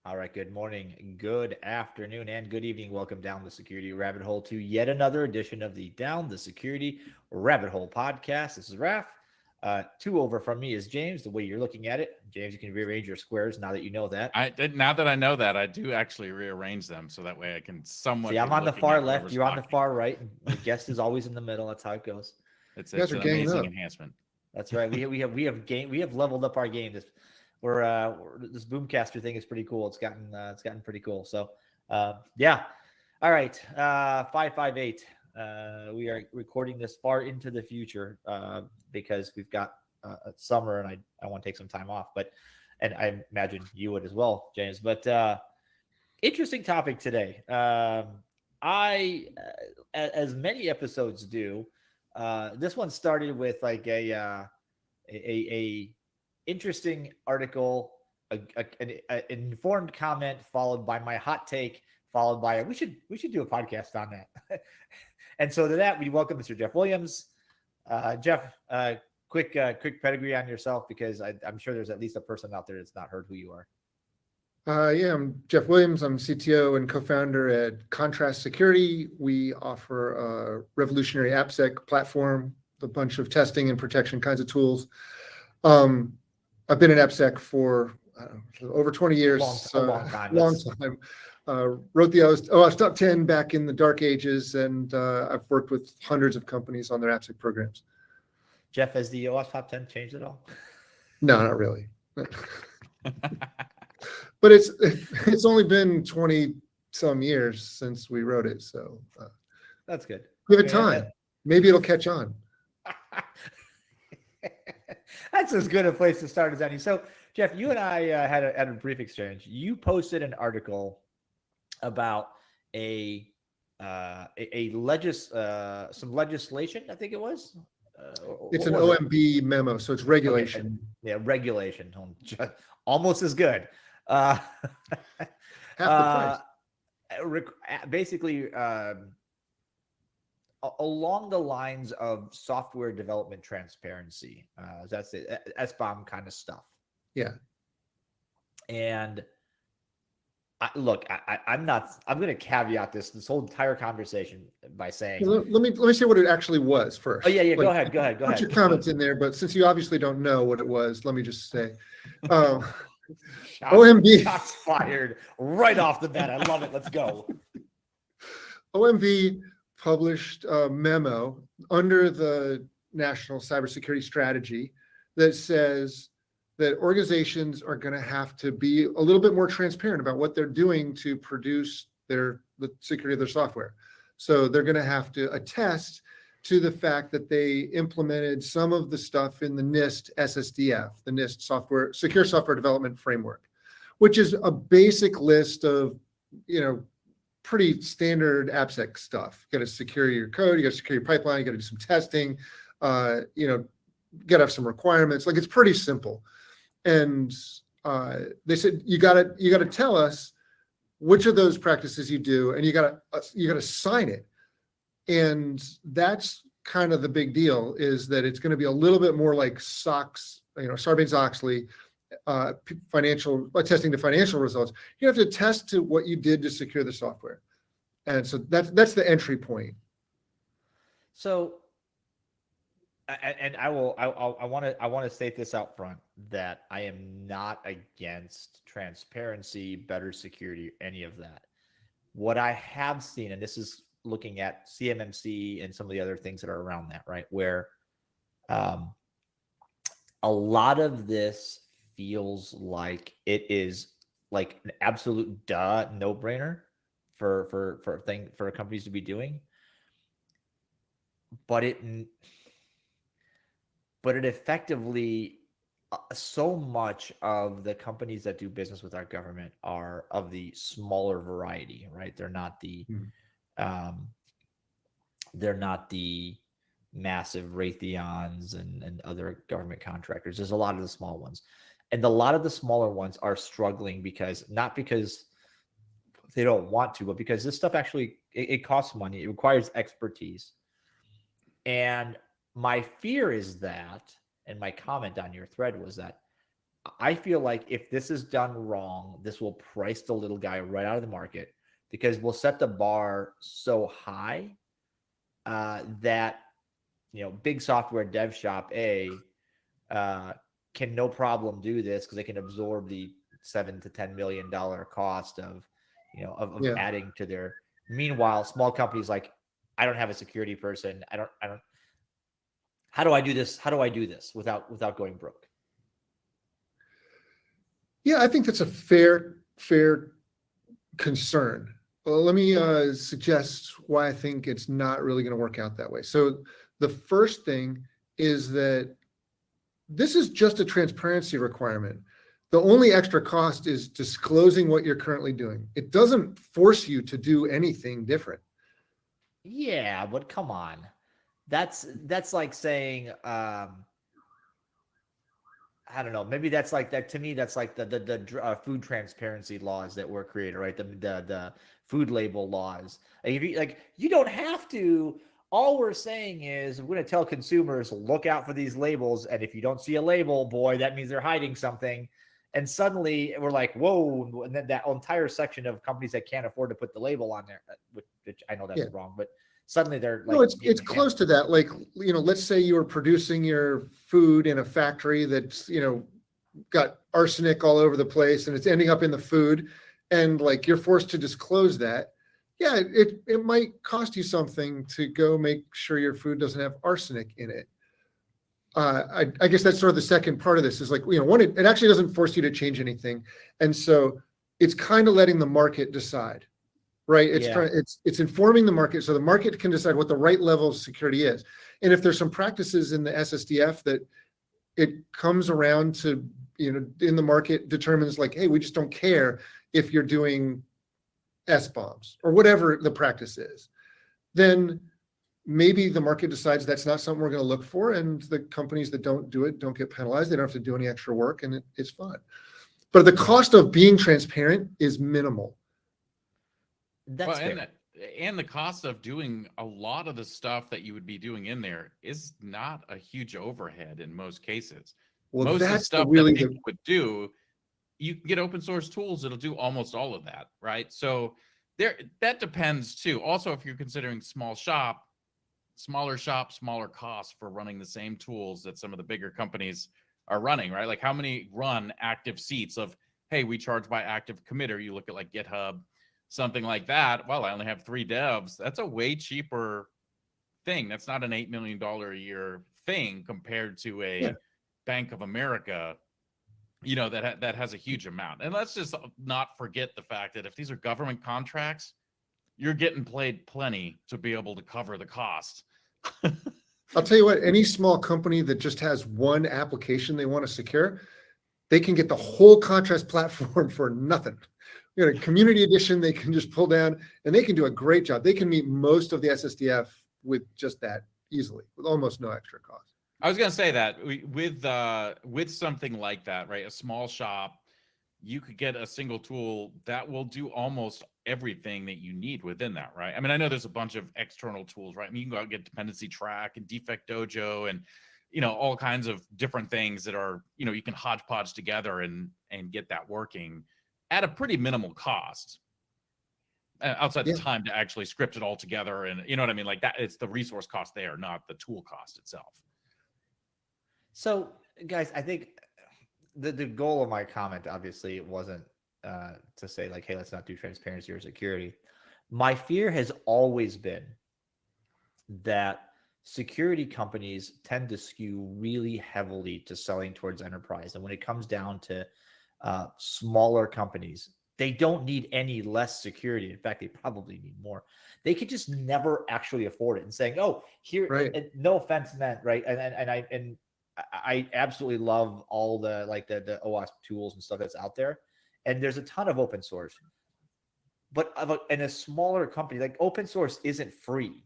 All right, good morning, good afternoon, and good evening. Welcome down the security rabbit hole to yet another edition of the Down the Security Rabbit Hole podcast. This is Raf. Two over from me is James. The way you're looking at it, James, you can rearrange your squares now that you know that. Now that I know that, I do actually rearrange them so that way I can somewhat. See, I'm be on the looking far at left, whoever's you're on the talking. far right, and the guest is always in the middle. That's how it goes. It's You guys are an ganging amazing up. enhancement. That's right. We have leveled up our game. This Boomcaster thing is pretty cool. It's gotten pretty cool. So yeah. All right. 558. We are recording this far into the future because we've got summer and I want to take some time off. And I imagine you would as well, James. But interesting topic today. As many episodes do, this one started with like a interesting article, an informed comment, followed by my hot take, followed by we should do a podcast on that. And so to that, we welcome Mr. Jeff Williams. Jeff, quick pedigree on yourself, because I'm sure there's at least a person out there that's not heard who you are. Yeah, I'm Jeff Williams. I'm CTO and co-founder at Contrast Security. We offer a revolutionary AppSec platform, a bunch of testing and protection kinds of tools. I've been in AppSec for over 20 years. A long time. Wrote the OS Top 10 back in the dark ages, and I've worked with hundreds of companies on their AppSec programs. Jeff, has the OS Top 10 changed at all? No, not really. But it's only been 20 some years since we wrote it, so that's good. Give it time. Maybe it'll catch on. That's as good a place to start as any. So, Jeff, you and I had a brief exchange. You posted an article about some legislation, I think it was. It's an OMB memo, so it's regulation. Okay. Yeah, regulation. Almost as good. Half the price. Basically, along the lines of software development transparency. That's it. SBOM kind of stuff. Yeah. And I'm going to caveat this whole entire conversation by saying, let me say what it actually was first. Oh yeah. Go ahead. Put your comments in there, but since you obviously don't know what it was, let me just say, OMB shots fired right off the bat. I love it. Let's go. OMB published a memo under the National Cybersecurity Strategy that says that organizations are going to have to be a little bit more transparent about what they're doing to produce the security of their software. So they're going to have to attest to the fact that they implemented some of the stuff in the NIST SSDF, the NIST Secure Software Development Framework, which is a basic list of, pretty standard AppSec stuff. You got to secure your code, you got to secure your pipeline, you got to do some testing, got to have some requirements. Like, it's pretty simple. And they said you got to tell us which of those practices you do, and you got to sign it. And that's kind of the big deal, is that it's going to be a little bit more like SOX, Sarbanes-Oxley, attesting to financial results. You have to attest to what you did to secure the software. And so that's the entry point. So, and I want to state this out front, that I am not against transparency, better security, any of that. What I have seen, and this is looking at CMMC and some of the other things that are around that, right, where a lot of this feels like it is like an absolute no-brainer for companies to be doing, but it effectively, so much of the companies that do business with our government are of the smaller variety, right? They're not the massive Raytheons and other government contractors. There's a lot of the small ones. And a lot of the smaller ones are struggling not because they don't want to, but because this stuff actually, it costs money. It requires expertise. And my fear is that, and my comment on your thread was that I feel like if this is done wrong, this will price the little guy right out of the market because we'll set the bar so high that big software dev shop A can no problem do this because they can absorb the $7 to $10 million cost of of Yeah. adding to their. Meanwhile, small companies like, I don't have a security person. I don't. How do I do this? How do I do this without going broke? Yeah, I think that's a fair concern. Well, let me suggest why I think it's not really going to work out that way. So the first thing is that this is just a transparency requirement. The only extra cost is disclosing what you're currently doing. It doesn't force you to do anything different. Yeah, but come on. That's like saying, I don't know. Maybe that's like that to me. That's like the food transparency laws that were created, right? The food label laws. Like, if you you don't have to. All we're saying is we're going to tell consumers, look out for these labels, and if you don't see a label, boy, that means they're hiding something. And suddenly we're like, whoa! And then that entire section of companies that can't afford to put the label on there, which I know that's wrong, but suddenly they're like, no, it's close to that. Like, let's say you were producing your food in a factory that's, got arsenic all over the place and it's ending up in the food, and like you're forced to disclose that. Yeah, it might cost you something to go make sure your food doesn't have arsenic in it. I guess that's sort of the second part of this is like, one, it actually doesn't force you to change anything. And so it's kind of letting the market decide. Right. It's informing the market so the market can decide what the right level of security is. And if there's some practices in the SSDF that it comes around to, in the market determines like, hey, we just don't care if you're doing SBOMs or whatever the practice is, then maybe the market decides that's not something we're going to look for. And the companies that don't do it don't get penalized. They don't have to do any extra work and it's fine. But the cost of being transparent is minimal. That's fair. And the cost of doing a lot of the stuff that you would be doing in there is not a huge overhead in most cases. Well, most of the that's stuff really that people would do, you can get open source tools that'll do almost all of that, right? So that depends too. Also, if you're considering smaller shop, smaller costs for running the same tools that some of the bigger companies are running, right? Like how many run active seats of, hey, we charge by active committer. You look at like GitHub, something like that. Well, I only have 3 devs. That's a way cheaper thing. That's not an $8 million a year thing compared to a Bank of America, that has a huge amount. And let's just not forget the fact that if these are government contracts, you're getting paid plenty to be able to cover the cost. I'll tell you what, any small company that just has one application they want to secure, they can get the whole contrast platform for nothing. You got a community edition they can just pull down and they can do a great job. They can meet most of the SSDF with just that easily, with almost no extra cost. I was going to say that with something like that, right? A small shop, you could get a single tool that will do almost everything that you need within that, right? I mean, I know there's a bunch of external tools, right? I mean, you can go out and get Dependency Track and Defect Dojo and, all kinds of different things that are, you can hodgepodge together and get that working at a pretty minimal cost outside the time to actually script it all together. And you know what I mean? Like that, it's the resource cost there, not the tool cost itself. So guys, I think the goal of my comment, obviously, wasn't to say like, hey, let's not do transparency or security. My fear has always been that security companies tend to skew really heavily to selling towards enterprise. And when it comes down to smaller companies, they don't need any less security. In fact, they probably need more. They could just never actually afford it. And saying, oh, here, right. and no offense meant, right? And I absolutely love all the the OWASP tools and stuff that's out there. And there's a ton of open source. But in a smaller company, like open source isn't free,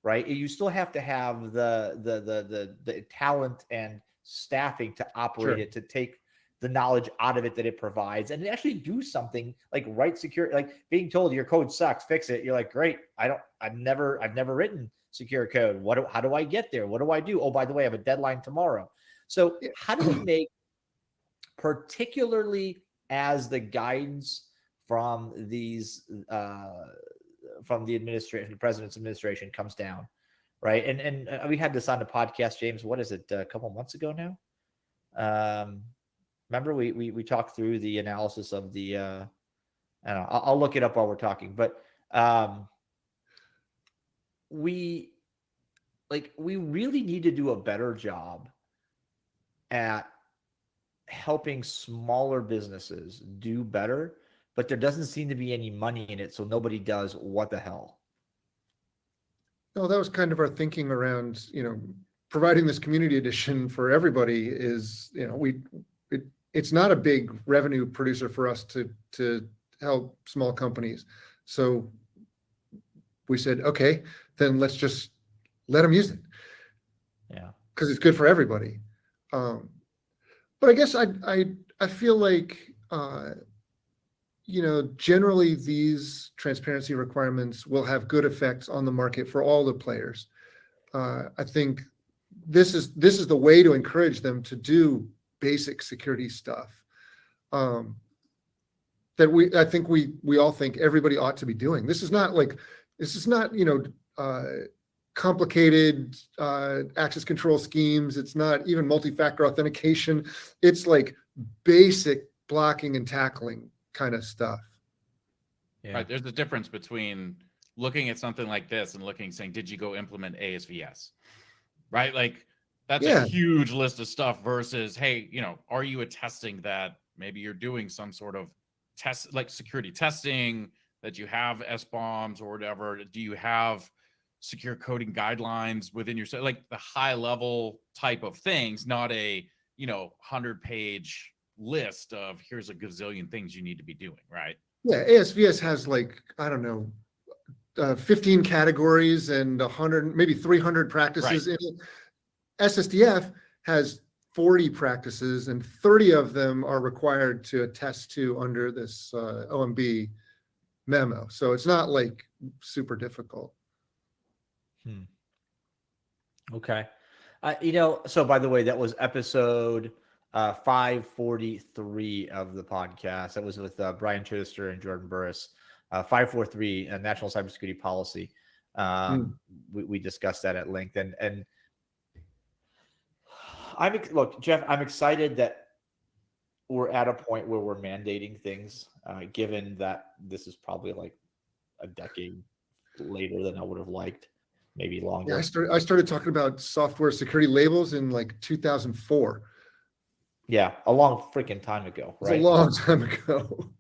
right? You still have to have the talent and staffing to operate it, to take the knowledge out of it that it provides and actually do something like write secure, like being told your code sucks, fix it. You're like, great. I've never written secure code. How do I get there? What do I do? Oh, by the way, I have a deadline tomorrow. So how do we make particularly as the guidance from these from the administration, the president's administration comes down, right? And we had this on the podcast, James. What is it? A couple months ago now. Remember we talked through the analysis of the. I don't know. I'll look it up while we're talking, but we really need to do a better job at helping smaller businesses do better, but there doesn't seem to be any money in it, so nobody does. What the hell? No, that was kind of our thinking around, providing this community edition for everybody is, it's not a big revenue producer for us to help small companies. So we said, okay, then let's just let them use it. Yeah. Because it's good for everybody. But I guess I feel like, generally these transparency requirements will have good effects on the market for all the players. I think this is the way to encourage them to do basic security stuff. That I think we all think everybody ought to be doing. This is not complicated access control schemes. It's not even multi-factor authentication. It's like basic blocking and tackling kind of stuff. Yeah. Right. There's a difference between looking at something like this and saying, did you go implement ASVS? Right? Like that's a huge list of stuff versus, hey, are you attesting that maybe you're doing some sort of test, like security testing, that you have SBOMs or whatever? Do you have secure coding guidelines within your, like the high level type of things, not a 100-page list of here's a gazillion things you need to be doing, right? Yeah, ASVS has 15 categories and 100, maybe 300 practices in it. SSDF has 40 practices and 30 of them are required to attest to under this OMB memo. So it's not super difficult. Okay. So by the way, that was episode 543 of the podcast. That was with Brian Chittister and Jordan Burris. 543, National Cybersecurity Policy. We discussed that at length. And look, Jeff, I'm excited that we're at a point where we're mandating things, given that this is probably like a decade later than I would have liked, maybe longer. Yeah, I started talking about software security labels in 2004. Yeah, a long freaking time ago, right? It's a long time ago.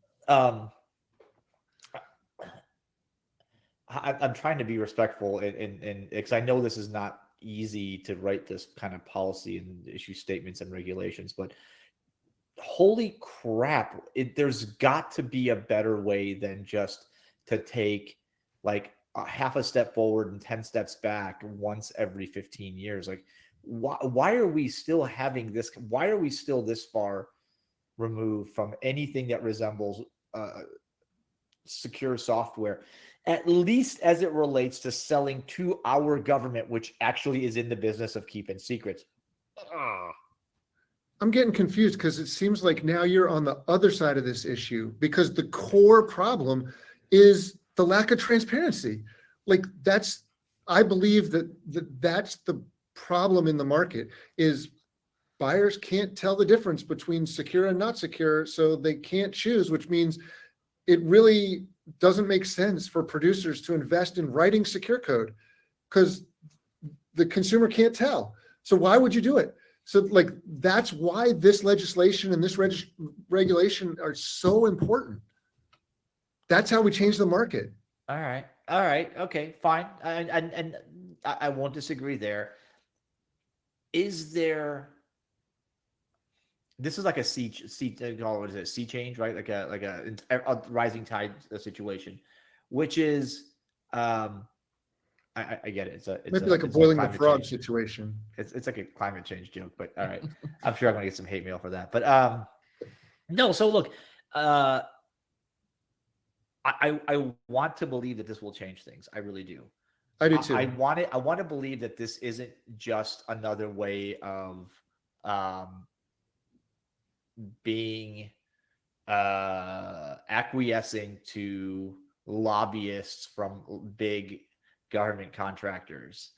I'm trying to be respectful, and because I know this is not easy to write this kind of policy and issue statements and regulations, but holy crap, there's got to be a better way than just to take a half a step forward and 10 steps back once every 15 years. Why are we still having this? Why are we still this far removed from anything that resembles secure software, at least as it relates to selling to our government, which actually is in the business of keeping secrets? I'm getting confused because it seems like now you're on the other side of this issue, because the core problem is the lack of transparency. I believe that's the problem in the market, is buyers can't tell the difference between secure and not secure, so they can't choose, which means it really doesn't make sense for producers to invest in writing secure code because the consumer can't tell. So why would you do it? So that's why this legislation and this regulation are so important. That's how we change the market. All right. Okay, fine. And I won't disagree there. Is there? This is like a what is it? Sea change, right? Like a rising tide situation, which is, I get it. It's maybe like a boiling the frog situation. It's like a climate change joke, but all right. I'm sure I'm gonna get some hate mail for that. But no. So look, I want to believe that this will change things. I really do. I do too. I want to believe that this isn't just another way of being acquiescing to lobbyists from big government contractors.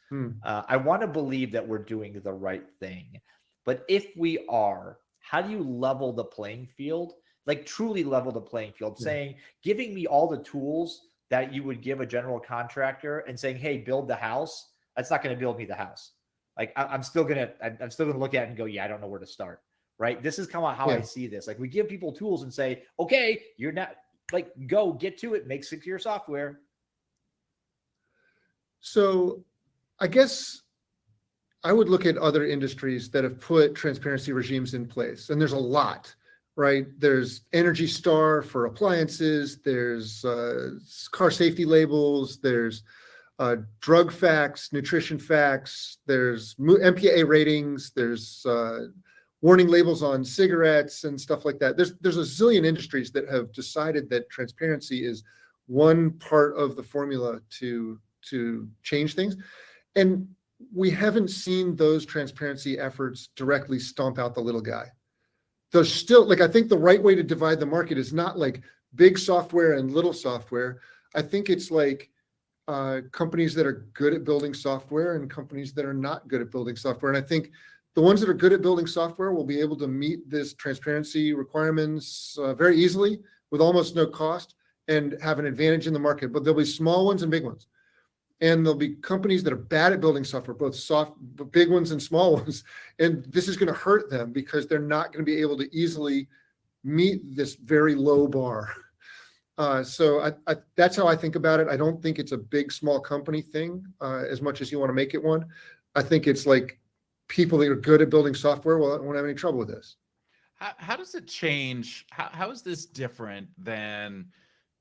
I want to believe that we're doing the right thing. But if we are, how do you level the playing field? Like truly level the playing field, saying, giving me all the tools that you would give a general contractor and saying, hey, build the house. That's not going to build me the house. Like I'm still going to look at it and go, yeah, I don't know where to start. Right. This is kind of how I see this. Like we give people tools and say, okay, you're not like, go get to it, make secure software. So I guess I would look at other industries that have put transparency regimes in place. And there's a lot, right? There's Energy Star for appliances. There's car safety labels. There's drug facts, nutrition facts. There's MPA ratings. There's warning labels on cigarettes and stuff like that. There's a zillion industries that have decided that transparency is one part of the formula to change things. And we haven't seen those transparency efforts directly stomp out the little guy. There's still, like, I think the right way to divide the market is not like big software and little software. I think it's like companies that are good at building software and companies that are not good at building software. And I think the ones that are good at building software will be able to meet this transparency requirements very easily with almost no cost and have an advantage in the market. But there'll be small ones and big ones. And there'll be companies that are bad at building software, both big ones and small ones. And this is going to hurt them because they're not going to be able to easily meet this very low bar. So that's how I think about it. I don't think it's a big, small company thing as much as you want to make it one. I think it's like people that are good at building software won't have any trouble with this. How does it change? How is this different than,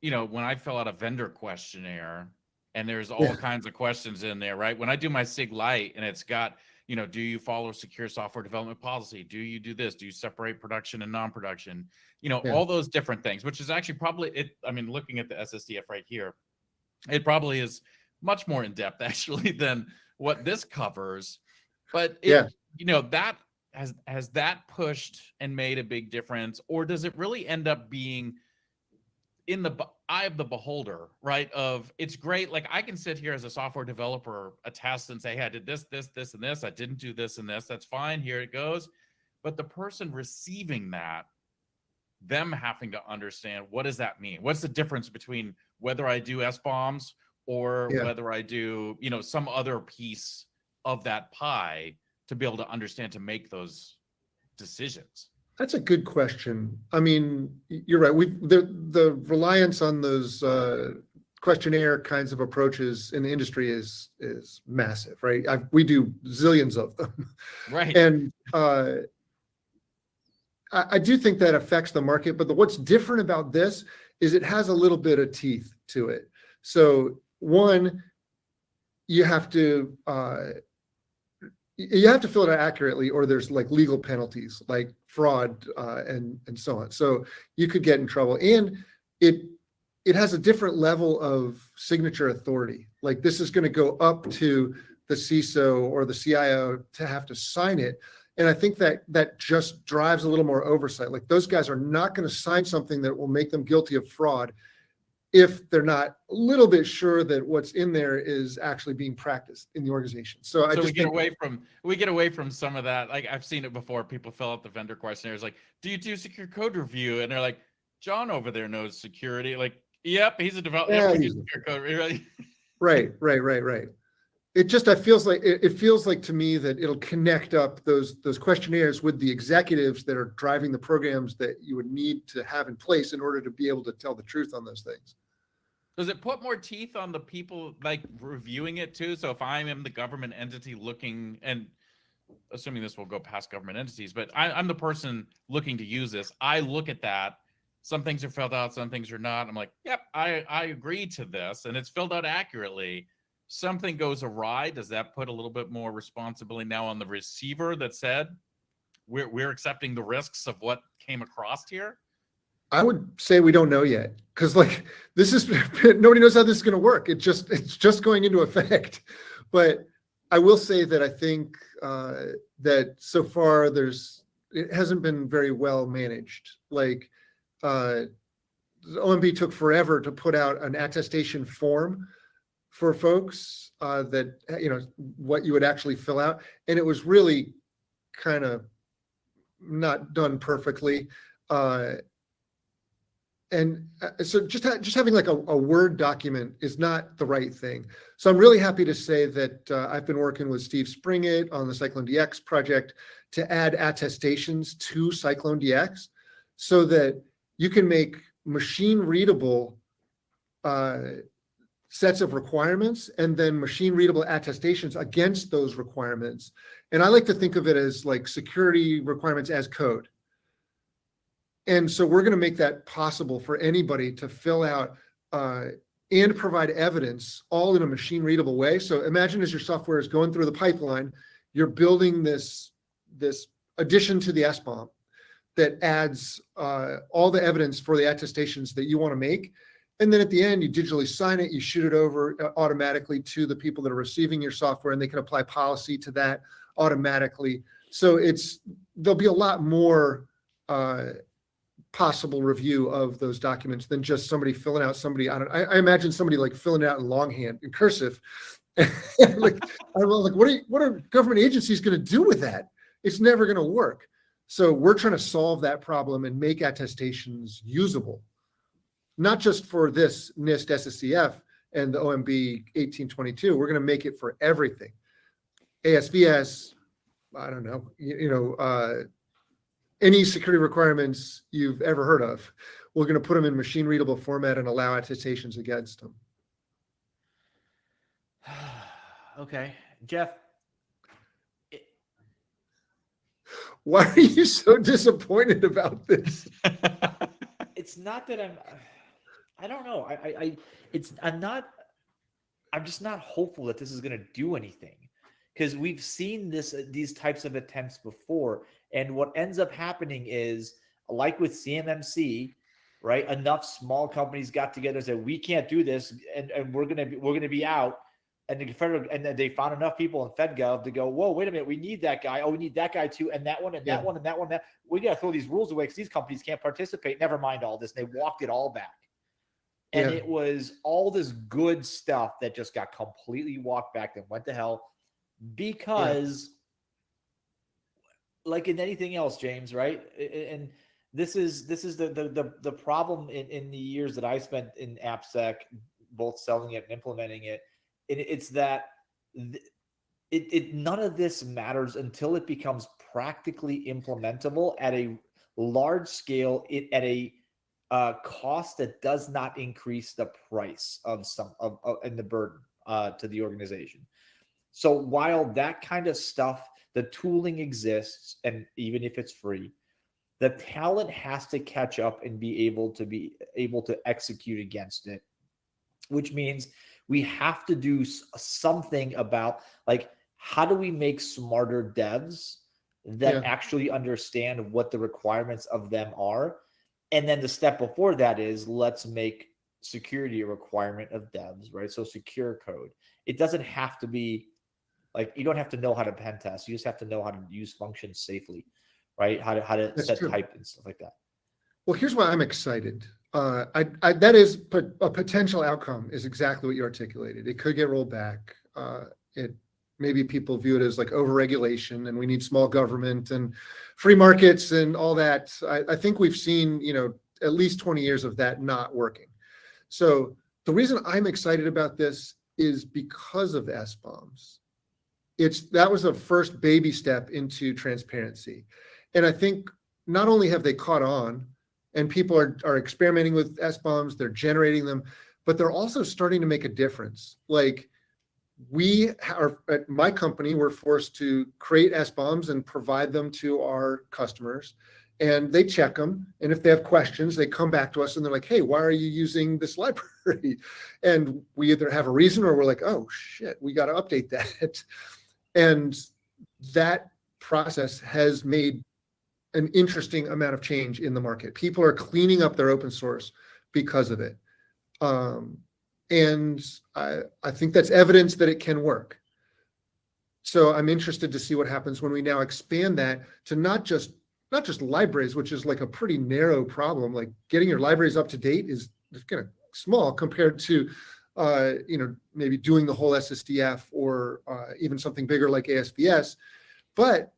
when I fill out a vendor questionnaire and there's all kinds of questions in there, right? When I do my SIG Lite and it's got, do you follow secure software development policy? Do you do this? Do you separate production and non-production? All those different things, which is actually probably looking at the SSDF right here, it probably is much more in depth actually than what this covers. But that has that pushed and made a big difference, or does it really end up being in the eye of the beholder, right? Of it's great. Like I can sit here as a software developer, attest and say, hey, I did this, this, this, and this. I didn't do this and this. That's fine. Here it goes. But the person receiving that, them having to understand, what does that mean? What's the difference between whether I do SBOMs or whether I do, some other piece of that pie to be able to understand, to make those decisions? That's a good question. I mean, you're right. The reliance on those questionnaire kinds of approaches in the industry is massive, right? We do zillions of them, right? And I do think that affects the market. But what's different about this is it has a little bit of teeth to it. So one, you have to fill it out accurately, or there's like legal penalties like fraud and so on. So you could get in trouble, and it has a different level of signature authority. Like this is going to go up to the CISO or the CIO to have to sign it. And I think that just drives a little more oversight. Like those guys are not going to sign something that will make them guilty of fraud if they're not a little bit sure that what's in there is actually being practiced in the organization. So we get away from some of that. Like I've seen it before. People fill out the vendor questionnaires like, do you do secure code review? And they're like, John over there knows security. Like, yep, he's a developer. Yeah, secure code review. Right. It feels like to me that it'll connect up those questionnaires with the executives that are driving the programs that you would need to have in place in order to be able to tell the truth on those things. Does it put more teeth on the people like reviewing it too? So if I am the government entity looking, and assuming this will go past government entities, but I'm the person looking to use this. I look at that. Some things are filled out, some things are not. I'm like, yep, I agree to this, and it's filled out accurately. Something goes awry. Does that put a little bit more responsibility now on the receiver that said we're accepting the risks of what came across here? I would say we don't know yet, because like this is nobody knows how this is going to work. It's just going into effect. But I will say that I think that so far there's it hasn't been very well managed. Like the OMB took forever to put out an attestation form for folks that, what you would actually fill out. And it was really kind of not done perfectly. So just having like a Word document is not the right thing. So I'm really happy to say that I've been working with Steve Springett on the Cyclone DX project to add attestations to Cyclone DX so that you can make machine readable sets of requirements and then machine readable attestations against those requirements. And I like to think of it as like security requirements as code. And so we're going to make that possible for anybody to fill out and provide evidence all in a machine readable way. So imagine as your software is going through the pipeline, you're building this addition to the SBOM that adds all the evidence for the attestations that you want to make. And then at the end, you digitally sign it, you shoot it over automatically to the people that are receiving your software, and they can apply policy to that automatically. So there'll be a lot more possible review of those documents than just somebody filling out I imagine somebody like filling it out in longhand in cursive. Like, I'm like, what are government agencies going to do with that? It's never going to work. So we're trying to solve that problem and make attestations usable, not just for this NIST SSCF and the OMB 1822. We're going to make it for everything. ASVS, I don't know, any security requirements you've ever heard of, we're going to put them in machine readable format and allow attestations against them. Okay, Jeff. Why are you so disappointed about this? It's not that I don't know. I'm just not hopeful that this is going to do anything, because we've seen these types of attempts before. And what ends up happening is, like with CMMC, right? Enough small companies got together and said, we can't do this, and we're gonna be out. And then they found enough people in FedGov to go, whoa, wait a minute, we need that guy. Oh, we need that guy too, and that one, and that one, and that one. We got to throw these rules away because these companies can't participate. Never mind all this. And they walked it all back. And it was all this good stuff that just got completely walked back and went to hell because, like in anything else, James, right? And this is the problem in the years that I spent in AppSec, both selling it and implementing it. It's that none of this matters until it becomes practically implementable at a large scale, at a cost that does not increase the price of and the burden to the organization. So while that kind of stuff, the tooling exists, and even if it's free, the talent has to catch up and be able to execute against it, which means we have to do something about, like, how do we make smarter devs that actually understand what the requirements of them are? And then the step before that is, let's make security a requirement of devs, right? So secure code. It doesn't have to be like, you don't have to know how to pen test. You just have to know how to use functions safely, right? How to set type and stuff like that. Well, here's why I'm excited. That is a potential outcome is exactly what you articulated. It could get rolled back. Maybe people view it as like overregulation, and we need small government and free markets and all that. I think we've seen, at least 20 years of that not working. So the reason I'm excited about this is because of SBOMs. That was a first baby step into transparency. And I think not only have they caught on, and people are experimenting with SBOMs, they're generating them, but they're also starting to make a difference. Like, we are at my company, we're forced to create SBOMs and provide them to our customers, and they check them. And if they have questions, they come back to us and they're like, hey, why are you using this library? And we either have a reason or we're like, oh shit, we got to update that. And that process has made an interesting amount of change in the market. People are cleaning up their open source because of it. And I think that's evidence that it can work. So I'm interested to see what happens when we now expand that to not just not just libraries, which is like a pretty narrow problem. Like getting your libraries up to date is kind of small compared to, maybe doing the whole SSDF or even something bigger like ASVS. But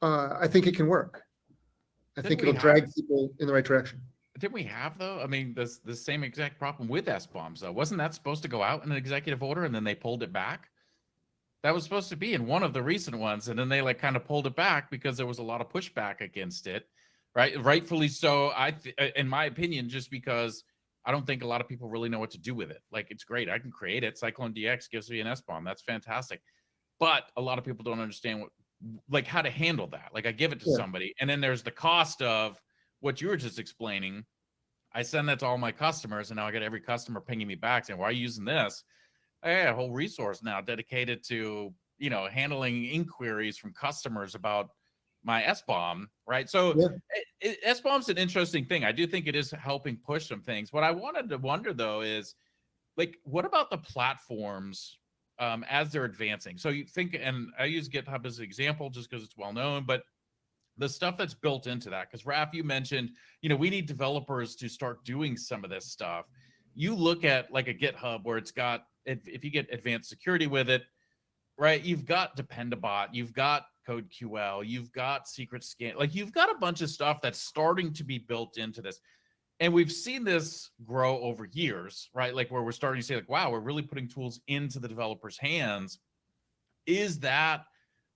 I think it can work. I think it'll drag people in the right direction. Didn't we have, though? I mean, the same exact problem with SBOMs, though. Wasn't that supposed to go out in an executive order and then they pulled it back? That was supposed to be in one of the recent ones, and then they like kind of pulled it back because there was a lot of pushback against it, right? Rightfully so, in my opinion, just because I don't think a lot of people really know what to do with it. Like, it's great. I can create it. Cyclone DX gives me an SBOM. That's fantastic. But a lot of people don't understand how to handle that. Like, I give it to somebody, and then there's the cost of what you were just explaining. I send that to all my customers, and now I get every customer pinging me back saying, why are you using this? I got a whole resource now dedicated to, handling inquiries from customers about my SBOM, right? So SBOM's an interesting thing. I do think it is helping push some things. What I wanted to wonder, though, is what about the platforms as they're advancing? So you think, and I use GitHub as an example just because it's well known, but the stuff that's built into that, because Raph, you mentioned, we need developers to start doing some of this stuff. You look at like a GitHub where it's got, if you get advanced security with it, right? You've got Dependabot, you've got CodeQL, you've got Secret Scan, you've got a bunch of stuff that's starting to be built into this. And we've seen this grow over years, right? Like where we're starting to say wow, we're really putting tools into the developers' hands.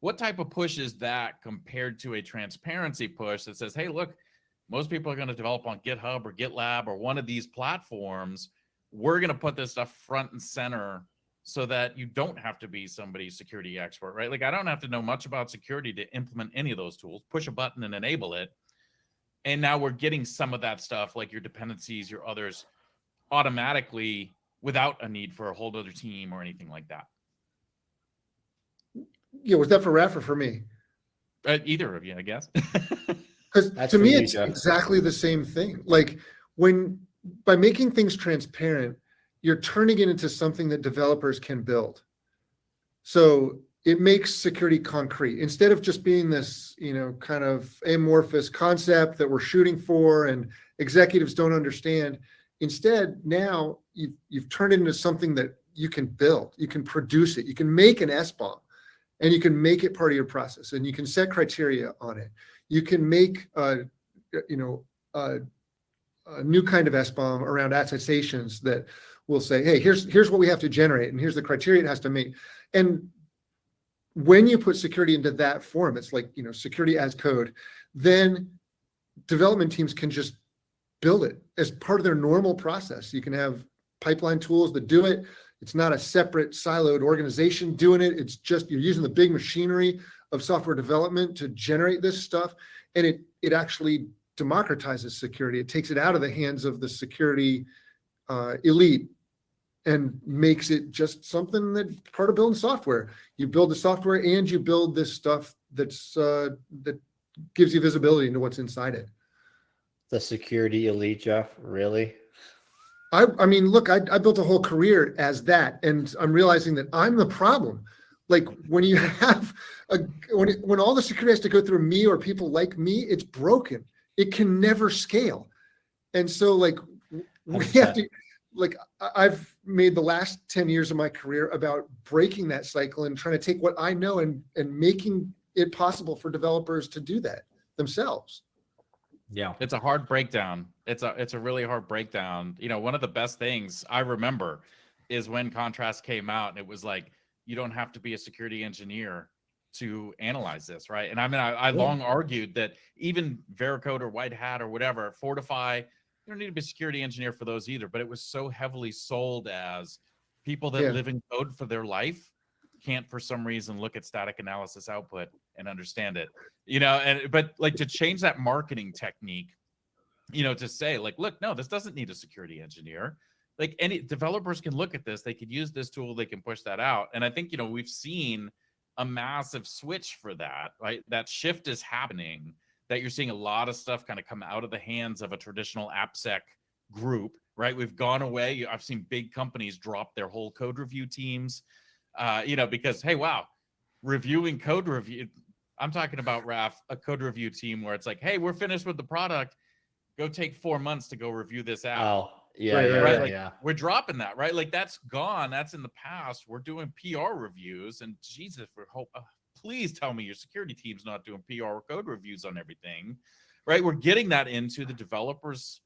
What type of push is that compared to a transparency push that says, hey, look, most people are going to develop on GitHub or GitLab or one of these platforms. We're going to put this stuff front and center so that you don't have to be somebody's security expert, right? Like I don't have to know much about security to implement any of those tools, push a button and enable it. And now we're getting some of that stuff, like your dependencies, your others, automatically without a need for a whole other team or anything like that. Yeah, was that for Raph or for me? Either of you, I guess. Because to me, it's exactly the same thing. Like by making things transparent, you're turning it into something that developers can build. So it makes security concrete instead of just being this, kind of amorphous concept that we're shooting for and executives don't understand. Instead, now you've turned it into something that you can build, you can produce it, you can make an SBOM, and you can make it part of your process, and you can set criteria on it. You can make a new kind of SBOM around attestations that will say, hey, here's what we have to generate, and here's the criteria it has to meet. And when you put security into that form, it's like, security as code, then development teams can just build it as part of their normal process. You can have pipeline tools that do it. It's not a separate siloed organization doing it. It's just you're using the big machinery of software development to generate this stuff. And it actually democratizes security. It takes it out of the hands of the security elite and makes it just something that's part of building software. You build the software and you build this stuff that gives you visibility into what's inside it. The security elite, Jeff, really? I mean, look, I built a whole career as that, and I'm realizing that I'm the problem. Like when you have when all the security has to go through me or people like me, it's broken. It can never scale. And so we 100%. have to, I've made the last 10 years of my career about breaking that cycle and trying to take what I know and making it possible for developers to do that themselves. Yeah. It's a hard breakdown. It's a really hard breakdown. One of the best things I remember is when Contrast came out, and it was like, you don't have to be a security engineer to analyze this, right? And I mean, I long argued that even Veracode or White Hat or whatever, Fortify, you don't need to be a security engineer for those either, but it was so heavily sold as people that live in code for their life can't for some reason look at static analysis output and understand it, but to change that marketing technique, to say look, no, this doesn't need a security engineer. Any developers can look at this, they could use this tool, they can push that out. And I think, we've seen a massive switch for that, right? That shift is happening, that you're seeing a lot of stuff kind of come out of the hands of a traditional AppSec group, right? We've gone away. I've seen big companies drop their whole code review teams, because, hey, wow, reviewing code review. I'm talking about, Raph, a code review team where it's like, hey, we're finished with the product. Go take 4 months to go review this out. Oh, yeah, Right, yeah, right, Right. yeah, Like yeah. we're dropping that, right? Like that's gone. That's in the past. We're doing PR reviews, and Jesus, for hope, please tell me your security team's not doing PR code reviews on everything, right? We're getting that into the developer's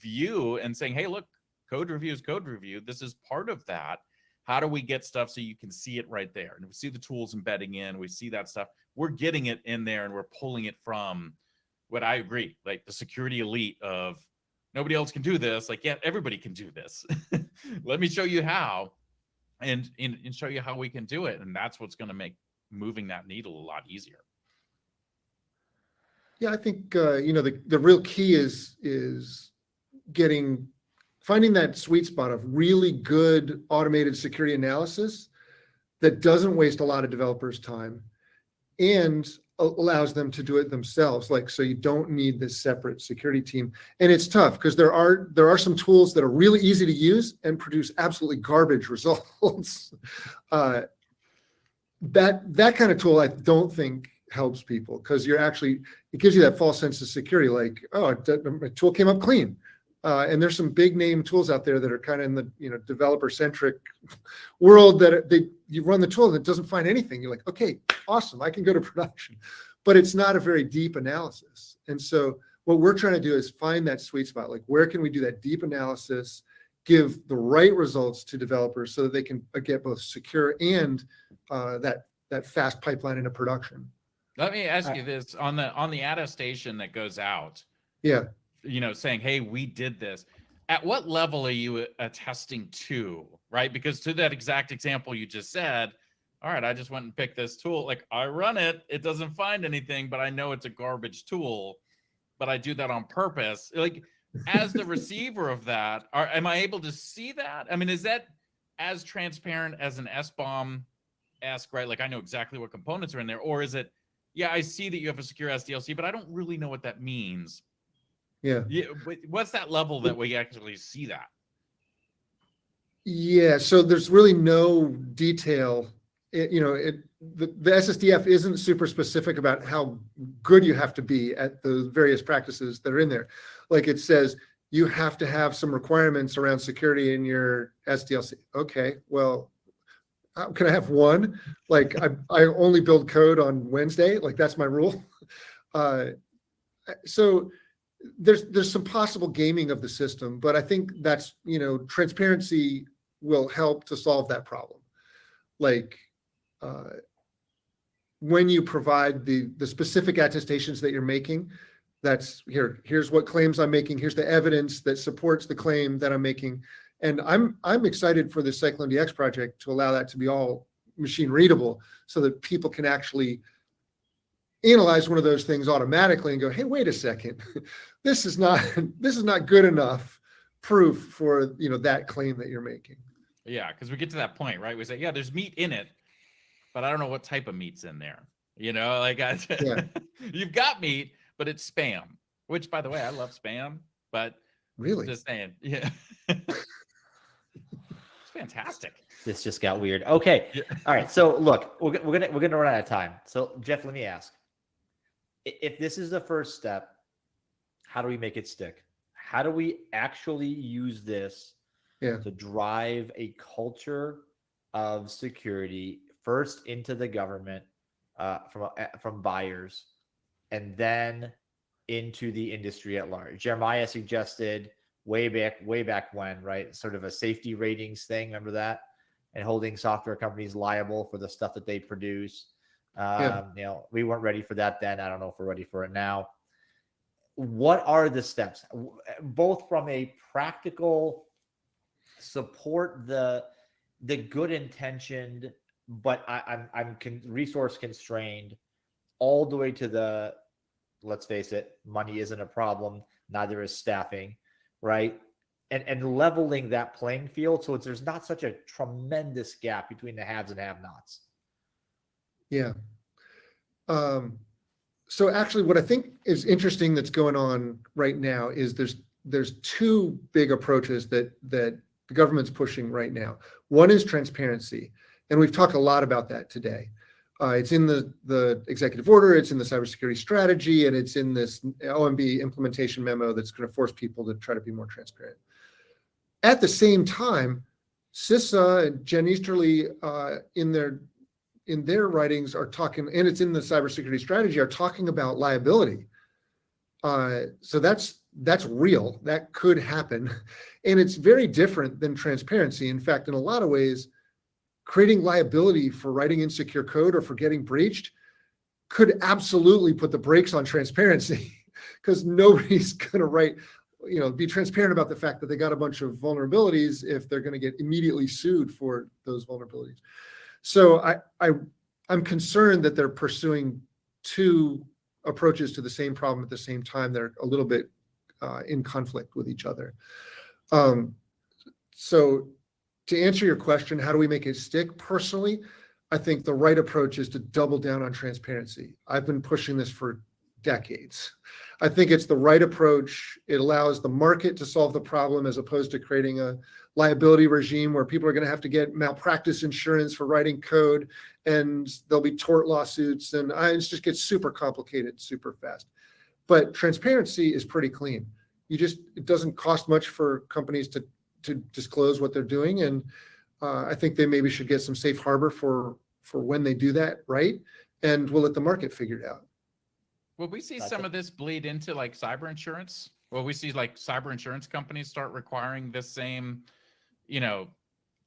view and saying, hey, look, code review is code review. This is part of that. How do we get stuff so you can see it right there? And we see the tools embedding in, we see that stuff. We're getting it in there and we're pulling it from what I agree, like the security elite of nobody else can do this. Like, yeah, everybody can do this. Let me show you how and show you how we can do it. And that's what's going to make moving that needle a lot easier. Yeah, I think the real key is finding that sweet spot of really good automated security analysis that doesn't waste a lot of developers' time and allows them to do it themselves. Like, so you don't need this separate security team. And it's tough because there are some tools that are really easy to use and produce absolutely garbage results. That kind of tool I don't think helps people because it gives you that false sense of security. Like, oh, my tool came up clean. And there's some big name tools out there that are kind of in the developer centric world that you run the tool and it doesn't find anything. You're like, okay, awesome, I can go to production, but it's not a very deep analysis. And so what we're trying to do is find that sweet spot. Like, where can we do that deep analysis, give the right results to developers so that they can get both secure and that fast pipeline into production. Let me ask you this on the attestation that goes out. Yeah. Saying, hey, we did this. At what level are you attesting to, right? Because to that exact example you just said, all right, I just went and picked this tool. Like, I run it, it doesn't find anything, but I know it's a garbage tool, but I do that on purpose. Like, as the receiver of that, am I able to see that? I mean, is that as transparent as an SBOM-esque, right? Like, I know exactly what components are in there. Or is it, yeah, I see that you have a secure SDLC, but I don't really know what that means. Yeah. What's that level that we actually see that? Yeah. So there's really no detail. The SSDF isn't super specific about how good you have to be at the various practices that are in there. Like, it says you have to have some requirements around security in your SDLC. Okay, well, can I have one? Like, I only build code on Wednesday. Like, that's my rule. So there's some possible gaming of the system, but I think that's, transparency will help to solve that problem. Like, when you provide the specific attestations that you're making, that's here's what claims I'm making, here's the evidence that supports the claim that I'm making. And I'm excited for the Cyclone DX project to allow that to be all machine readable so that people can actually analyze one of those things automatically and go, hey, wait a second, this is not good enough proof for that claim that you're making. Yeah, because we get to that point, right? We say, yeah, there's meat in it, but I don't know what type of meat's in there. Like Yeah. You've got meat, but it's spam. Which, by the way, I love spam, but Really? just saying, yeah, it's fantastic. This just got weird. Okay. Yeah. All right. So look, we're gonna run out of time. So Jeff, let me ask: if this is the first step, how do we make it stick? How do we actually use this to drive a culture of security first into the government from buyers, and then into the industry at large? Jeremiah suggested way back when, right? Sort of a safety ratings thing. Remember that? And holding software companies liable for the stuff that they produce. We weren't ready for that then. I don't know if we're ready for it now. What are the steps, both from a practical support the good intentioned, but I'm resource constrained, all the way to the, let's face it, money isn't a problem, neither is staffing, right? And leveling that playing field so there's not such a tremendous gap between the haves and have-nots. Yeah. So actually what I think is interesting that's going on right now is there's two big approaches that the government's pushing right now. One is transparency, and we've talked a lot about that today. It's in the executive order, it's in the cybersecurity strategy, and it's in this OMB implementation memo that's going to force people to try to be more transparent. At the same time, CISA and Jen Easterly in their writings are talking, and it's in the cybersecurity strategy, are talking about liability. So that's real. That could happen. And it's very different than transparency. In fact, in a lot of ways, creating liability for writing insecure code or for getting breached could absolutely put the brakes on transparency, because nobody's going to be transparent about the fact that they got a bunch of vulnerabilities if they're going to get immediately sued for those vulnerabilities. So I'm concerned that they're pursuing two approaches to the same problem at the same time. They're a little bit in conflict with each other. So to answer your question, how do we make it stick? Personally, I think the right approach is to double down on transparency. I've been pushing this for decades. I think it's the right approach. It allows the market to solve the problem as opposed to creating a liability regime where people are going to have to get malpractice insurance for writing code, and there'll be tort lawsuits, and it just gets super complicated super fast. But transparency is pretty clean. It doesn't cost much for companies to disclose what they're doing, and I think they maybe should get some safe harbor for when they do that, right? And we'll let the market figure it out. Will we see some of this bleed into like cyber insurance? Will we see like cyber insurance companies start requiring this same,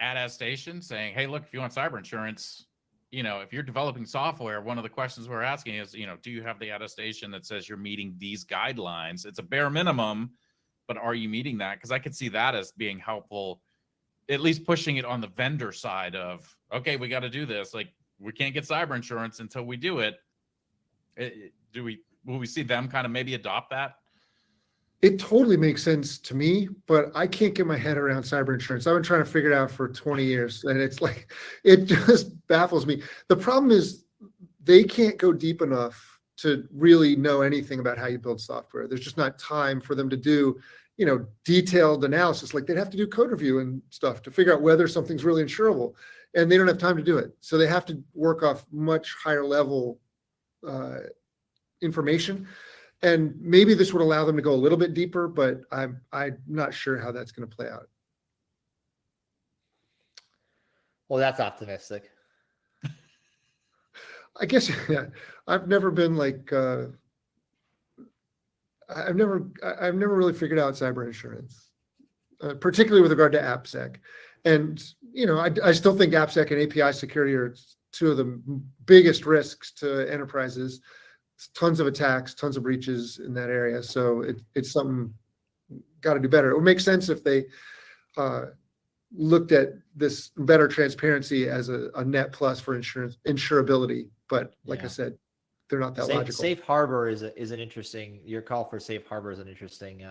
attestation saying, hey, look, if you want cyber insurance, if you're developing software, one of the questions we're asking is, do you have the attestation that says you're meeting these guidelines? It's a bare minimum, but are you meeting that? Because I could see that as being helpful, at least pushing it on the vendor side of, okay, we got to do this. Like, we can't get cyber insurance until we do it. Will we see them kind of maybe adopt that? It totally makes sense to me, but I can't get my head around cyber insurance. I've been trying to figure it out for 20 years, and it's like, it just baffles me. The problem is they can't go deep enough to really know anything about how you build software. There's just not time for them to do, detailed analysis. Like, they'd have to do code review and stuff to figure out whether something's really insurable, and they don't have time to do it. So they have to work off much higher level information. And maybe this would allow them to go a little bit deeper, but I'm not sure how that's going to play out. Well, that's optimistic. I guess, yeah. I've never been like, I've never really figured out cyber insurance, particularly with regard to AppSec. And, I still think AppSec and API security are two of the biggest risks to enterprises. Tons of attacks, tons of breaches in that area. So it's something got to do better. It would make sense if they looked at this better transparency as a net plus for insurability. But like I said, they're not that logical. Safe harbor is an interesting. Your call for safe harbor is an interesting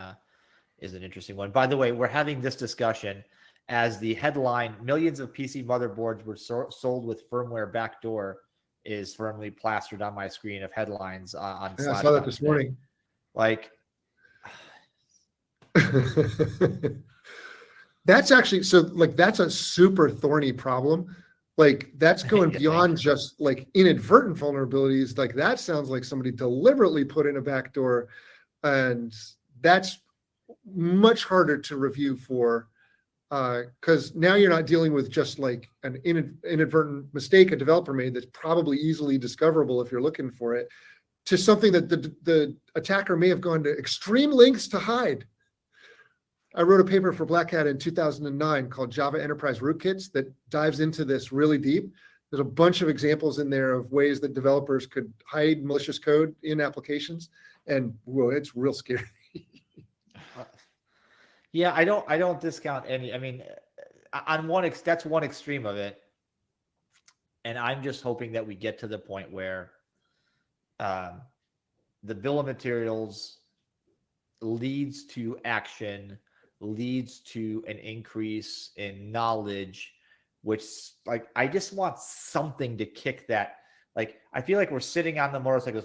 one. By the way, we're having this discussion as the headline: millions of PC motherboards were sold with firmware backdoor is firmly plastered on my screen of headlines on. Yeah, I saw that this morning. Like, that's actually, so like, that's a super thorny problem. Like, that's going beyond just like inadvertent vulnerabilities. Like, that sounds like somebody deliberately put in a backdoor, and that's much harder to review for. Because now you're not dealing with just like an inadvertent mistake a developer made that's probably easily discoverable if you're looking for it, to something that the attacker may have gone to extreme lengths to hide. I wrote a paper for Black Hat in 2009 called Java Enterprise Rootkits that dives into this really deep. There's a bunch of examples in there of ways that developers could hide malicious code in applications, and whoa, it's real scary. Yeah, I don't discount any. I mean, that's one extreme of it, and I'm just hoping that we get to the point where the bill of materials leads to action, leads to an increase in knowledge, which, like, I just want something to kick that. Like, I feel like we're sitting on the motorcycles,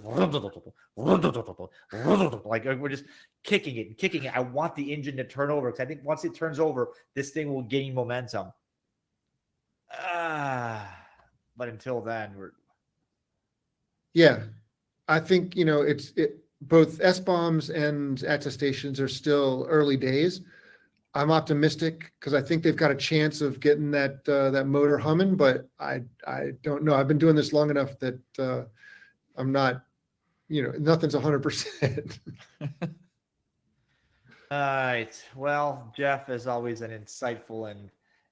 like we're just kicking it and kicking it. I want the engine to turn over, because I think once it turns over, this thing will gain momentum. But until then, Yeah, I think, both SBOMs and attestations are still early days. I'm optimistic because I think they've got a chance of getting that motor humming, but I don't know. I've been doing this long enough that I'm not, nothing's 100%. All right. Well, Jeff, as always, an insightful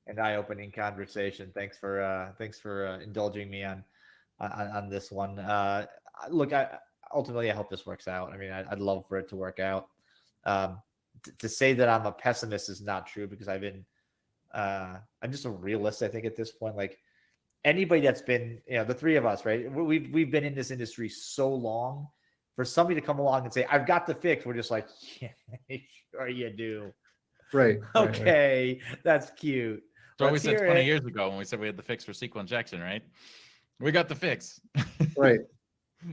and eye-opening conversation. Thanks for indulging me on this one. Look, ultimately I hope this works out. I mean, I'd love for it to work out. To say that I'm a pessimist is not true because I'm just a realist. I think at this point, like anybody that's been, the three of us, right? We've been in this industry so long. For somebody to come along and say, "I've got the fix," we're just like, "Yeah, sure you do." Right. Okay, that's cute. So we Let's said hear 20 it. years ago when we said we had the fix for SQL injection, right? We got the fix. Right.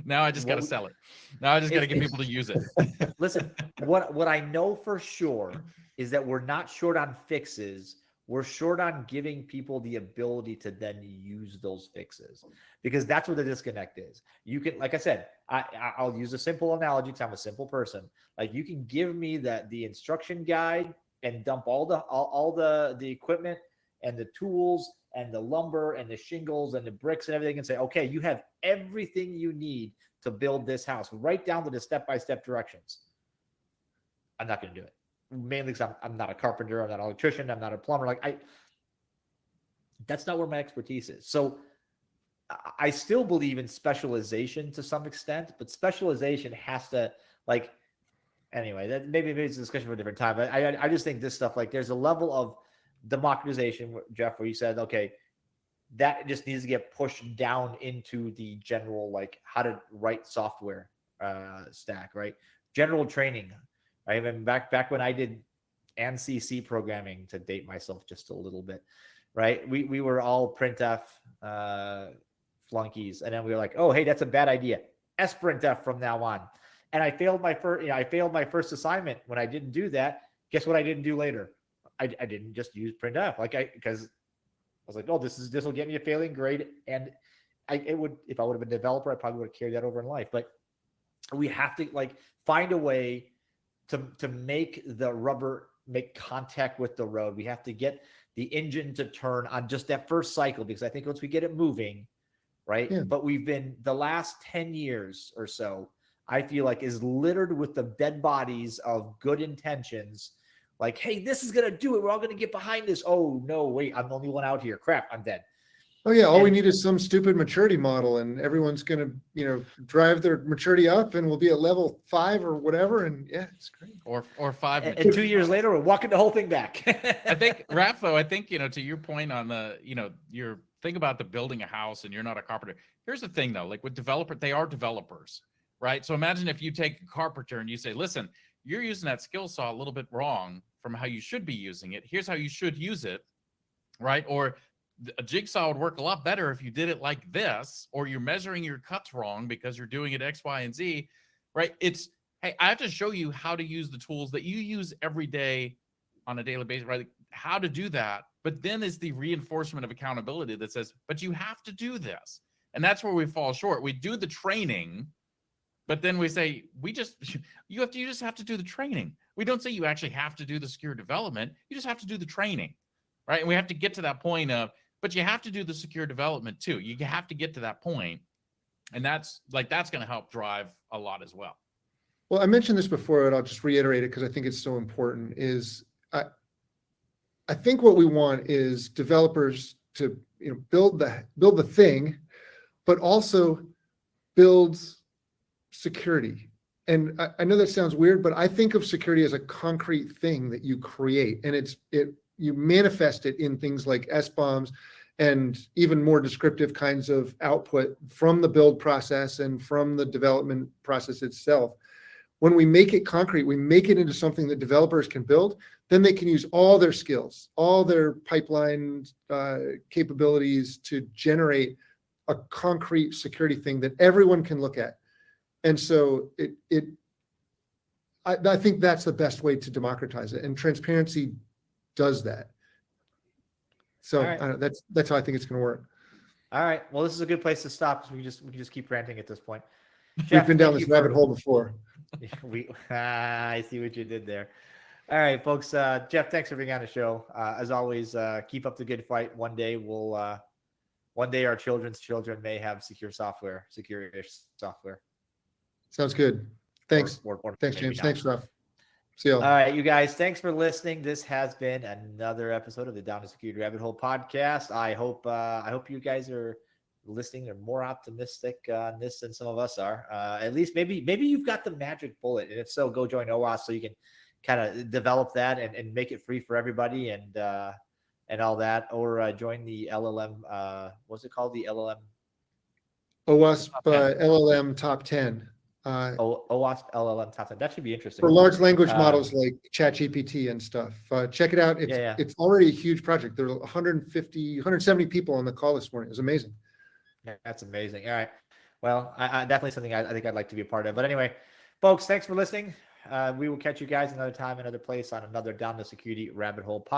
Now I just got to sell it. Now I just got to get people to use it. Listen, what I know for sure is that we're not short on fixes. We're short on giving people the ability to then use those fixes, because that's where the disconnect is. You can, like I said, I'll use a simple analogy because I'm a simple person. Like you can give me the instruction guide and dump all the equipment and the tools and the lumber and the shingles and the bricks and everything and say, okay, you have everything you need to build this house, right down to the step-by-step directions. I'm not going to do it. Mainly because I'm not a carpenter, I'm not an electrician, I'm not a plumber. That's not where my expertise is. So I still believe in specialization to some extent, but specialization has to anyway, that maybe it's a discussion for a different time. But I just think this stuff, like there's a level of democratization, Jeff, where you said, okay, that just needs to get pushed down into the general, like how to write software stack, right? General training. I even back when I did ANSI programming, to date myself just a little bit, right? We were all printf flunkies, and then we were like, oh, hey, that's a bad idea. sprintf from now on. And I failed my first assignment when I didn't do that. Guess what I didn't do later? I didn't just use printf because I was like, oh, this will get me a failing grade, and if I would have been a developer, I probably would have carried that over in life. But we have to find a way to make the rubber make contact with the road. We have to get the engine to turn on just that first cycle, because I think once we get it moving, right? Yeah. But we've been, the last 10 years or so, I feel like is littered with the dead bodies of good intentions. Like, hey, this is going to do it. We're all going to get behind this. Oh, no, wait, I'm the only one out here. Crap, I'm dead. Oh yeah, all we need is some stupid maturity model, and everyone's going to, drive their maturity up, and we'll be at level 5 or whatever. And yeah, it's great. Or 5. And 2 years later, we're walking the whole thing back. I think, Raph, though, to your point on the, your thing about the building a house and you're not a carpenter. Here's the thing, though, like with developers, they are developers, right? So imagine if you take a carpenter and you say, listen, you're using that skill saw a little bit wrong from how you should be using it. Here's how you should use it, right? Or a jigsaw would work a lot better if you did it like this, or you're measuring your cuts wrong because you're doing it X, Y, and Z, right? It's, hey, I have to show you how to use the tools that you use every day on a daily basis, right? How to do that. But then is the reinforcement of accountability that says, but you have to do this. And that's where we fall short. We do the training, but then we say, you just have to do the training. We don't say you actually have to do the secure development. You just have to do the training, right? And we have to get to that point of, but you have to do the secure development too. You have to get to that point. And that's going to help drive a lot as well. Well, I mentioned this before, and I'll just reiterate it because I think it's so important, is I think what we want is developers to build the thing, but also build security. And I know that sounds weird, but I think of security as a concrete thing that you create, and you manifest it in things like SBOMs and even more descriptive kinds of output from the build process and from the development process itself. When we make it concrete, we make it into something that developers can build, then they can use all their skills, all their pipeline capabilities to generate a concrete security thing that everyone can look at. And so I think that's the best way to democratize it, and transparency does that. So right. that's how I think it's going to work. All right. Well, this is a good place to stop because we can just keep ranting at this point. We've Jeff, been down thank this you rabbit for- hole before. I see what you did there. All right, folks. Jeff, thanks for being on the show. As always, keep up the good fight. One day our children's children may have secure-ish software. Sounds good. Thanks. Or Thanks, maybe James. not. Thanks, Ralph. See y'all. All right, you guys, thanks for listening. This has been another episode of the Down to Security Rabbit Hole podcast. I hope you guys are listening are more optimistic on this than some of us are. At least maybe you've got the magic bullet, and if so, go join OWASP so you can kind of develop that and make it free for everybody and all that, or join the LLM. What's it called? The LLM. OWASP LLM top 10. OWASP LLM top 10. That should be interesting. For large language models like ChatGPT and stuff. Check it out. It's already a huge project. There are 170 people on the call this morning. It was amazing. Yeah, that's amazing. All right. Well, I definitely something I think I'd like to be a part of. But anyway, folks, thanks for listening. We will catch you guys another time, another place on another Down the Security Rabbit Hole podcast.